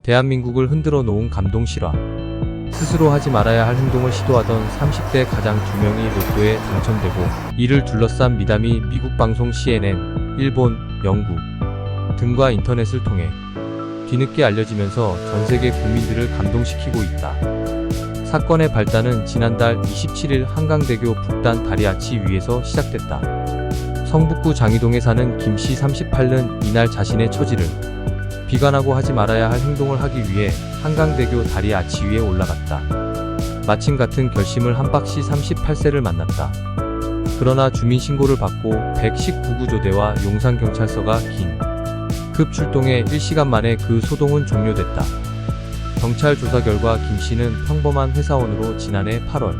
대한민국을 흔들어 놓은 감동 실화. 스스로 하지 말아야 할 행동을 시도하던 30대 가장 2명이 로또에 당첨되고, 이를 둘러싼 미담이 미국 방송 CNN, 일본, 영국 등과 인터넷을 통해 뒤늦게 알려지면서 전세계 국민들을 감동시키고 있다. 사건의 발단은 지난달 27일 한강대교 북단 다리아치 위에서 시작됐다. 성북구 장이동에 사는 김씨 38는 이날 자신의 처지를 비관하고 하지 말아야 할 행동을 하기 위해 한강대교 다리 아치 위에 올라갔다. 마침 같은 결심을 한 박씨 38세를 만났다. 그러나 주민신고를 받고 119구조대와 용산경찰서가 긴급 출동해 1시간 만에 그 소동은 종료됐다. 경찰 조사 결과 김씨는 평범한 회사원으로 지난해 8월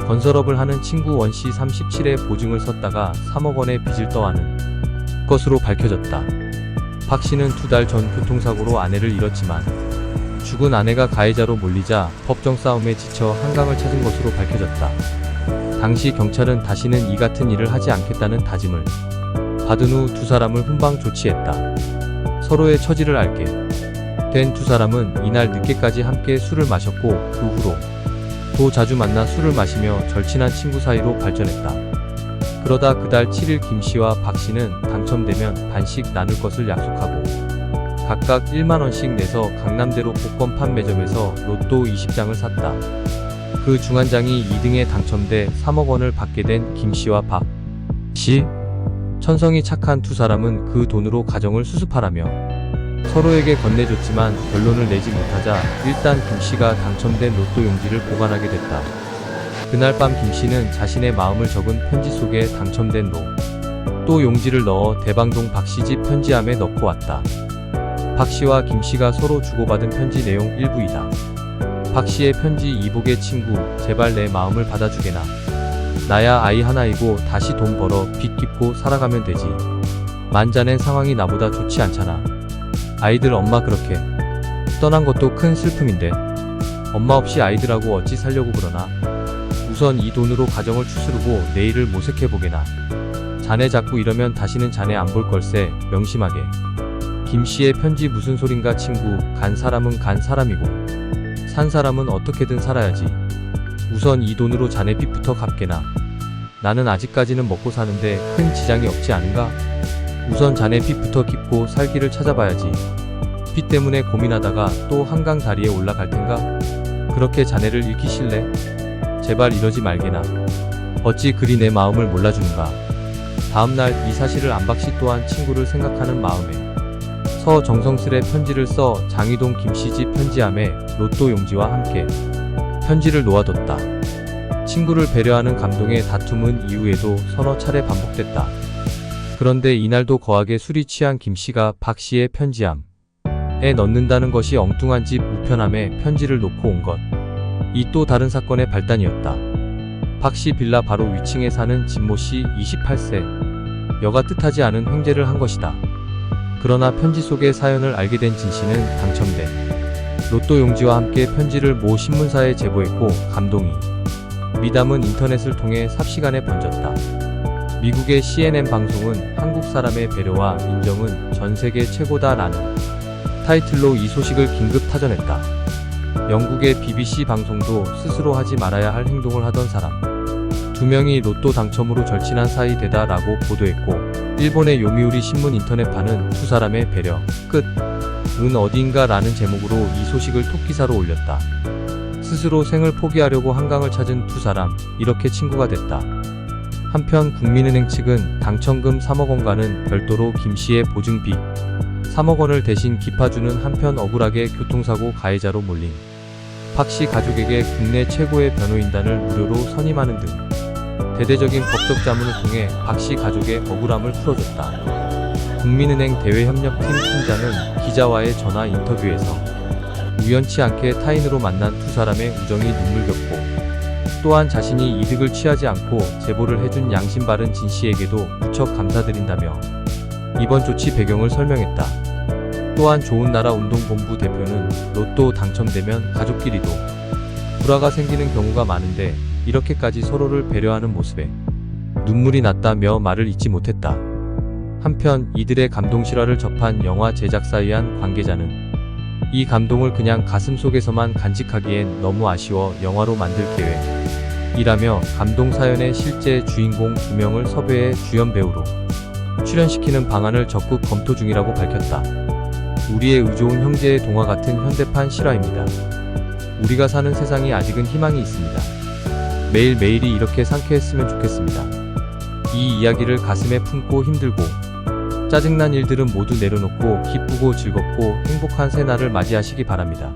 건설업을 하는 친구 원씨 37의 보증을 썼다가 3억 원의 빚을 떠안은 것으로 밝혀졌다. 박씨는 2달 전 교통사고로 아내를 잃었지만 죽은 아내가 가해자로 몰리자 법정 싸움에 지쳐 한강을 찾은 것으로 밝혀졌다. 당시 경찰은 다시는 이 같은 일을 하지 않겠다는 다짐을 받은 후 2사람을 훈방 조치했다. 서로의 처지를 알게 된 2사람은 이날 늦게까지 함께 술을 마셨고, 그 후로 더 자주 만나 술을 마시며 절친한 친구 사이로 발전했다. 그러다 그달 7일 김씨와 박씨는 당첨되면 반씩 나눌 것을 약속하고 각각 1만원씩 내서 강남대로 복권 판매점에서 로또 20장을 샀다. 그 중 한 장이 2등에 당첨돼 3억 원을 받게 된 김씨와 박씨. 천성이 착한 2사람은 그 돈으로 가정을 수습하라며 서로에게 건네줬지만 결론을 내지 못하자 일단 김씨가 당첨된 로또 용지를 보관하게 됐다. 그날 밤 김씨는 자신의 마음을 적은 편지 속에 당첨된 로또 용지를 넣어 대방동 박씨 집 편지함에 넣고 왔다. 박씨와 김씨가 서로 주고받은 편지 내용 일부이다. 박씨의 편지. 이복의 친구, 제발 내 마음을 받아주게나. 나야 아이 하나이고 다시 돈 벌어 빚 갚고 살아가면 되지. 만자낸 상황이 나보다 좋지 않잖아. 아이들 엄마 그렇게 떠난 것도 큰 슬픔인데 엄마 없이 아이들하고 어찌 살려고 그러나. 우선 이 돈으로 가정을 추스르고 내일을 모색해보게나. 자네 자꾸 이러면 다시는 자네 안 볼 걸세. 명심하게. 김씨의 편지. 무슨 소린가 친구. 간 사람은 간 사람이고 산 사람은 어떻게든 살아야지. 우선 이 돈으로 자네 빚부터 갚게나. 나는 아직까지는 먹고 사는데 큰 지장이 없지 않은가? 우선 자네 빚부터 갚고 살 길을 찾아봐야지. 빚 때문에 고민하다가 또 한강 다리에 올라갈 텐가? 그렇게 자네를 잃기 싫래? 제발 이러지 말게나. 어찌 그리 내 마음을 몰라주는가. 다음날 이 사실을 안 박씨 또한 친구를 생각하는 마음에 정성스레 편지를 써 장이동 김씨 집 편지함에 로또 용지와 함께 편지를 놓아뒀다. 친구를 배려하는 감동의 다툼은 이후에도 서너 차례 반복됐다. 그런데 이날도 거하게 술이 취한 김씨가 박씨의 편지함에 넣는다는 것이 엉뚱한 집 우편함에 편지를 놓고 온 것. 이 또 다른 사건의 발단이었다. 박씨 빌라 바로 위층에 사는 진모씨 28세 여가 뜻하지 않은 횡재를 한 것이다. 그러나 편지 속의 사연을 알게 된 진씨는 당첨된 로또 용지와 함께 편지를 모 신문사에 제보했고, 감동이 미담은 인터넷을 통해 삽시간에 번졌다. 미국의 CNN 방송은 한국 사람의 배려와 인정은 전세계 최고다라는 타이틀로 이 소식을 긴급 타전했다. 영국의 BBC 방송도 스스로 하지 말아야 할 행동을 하던 사람 2명이 로또 당첨으로 절친한 사이 되다라고 보도했고, 일본의 요미우리 신문 인터넷판은 2사람의 배려 끝은 어디인가 라는 제목으로 이 소식을 톱기사로 올렸다. 스스로 생을 포기하려고 한강을 찾은 2사람, 이렇게 친구가 됐다. 한편 국민은행 측은 당첨금 3억 원과는 별도로 김씨의 보증비 3억 원을 대신 갚아주는 한편, 억울하게 교통사고 가해자로 몰린 박씨 가족에게 국내 최고의 변호인단을 무료로 선임하는 등 대대적인 법적 자문을 통해 박씨 가족의 억울함을 풀어줬다. 국민은행 대외협력팀 팀장은 기자와의 전화 인터뷰에서 우연치 않게 타인으로 만난 2사람의 우정이 눈물겹고, 또한 자신이 이득을 취하지 않고 제보를 해준 양심 바른 진씨에게도 무척 감사드린다며 이번 조치 배경을 설명했다. 또한 좋은나라 운동본부 대표는 로또 당첨되면 가족끼리도 불화가 생기는 경우가 많은데 이렇게까지 서로를 배려하는 모습에 눈물이 났다며 말을 잇지 못했다. 한편 이들의 감동 실화를 접한 영화 제작사의 한 관계자는 이 감동을 그냥 가슴속에서만 간직하기엔 너무 아쉬워 영화로 만들 계획이라며 감동 사연의 실제 주인공 2명을 섭외해 주연 배우로 출연시키는 방안을 적극 검토 중이라고 밝혔다. 우리의 의좋은 형제의 동화 같은 현대판 실화입니다. 우리가 사는 세상이 아직은 희망이 있습니다. 매일매일이 이렇게 상쾌했으면 좋겠습니다. 이 이야기를 가슴에 품고 힘들고 짜증난 일들은 모두 내려놓고 기쁘고 즐겁고 행복한 새날을 맞이하시기 바랍니다.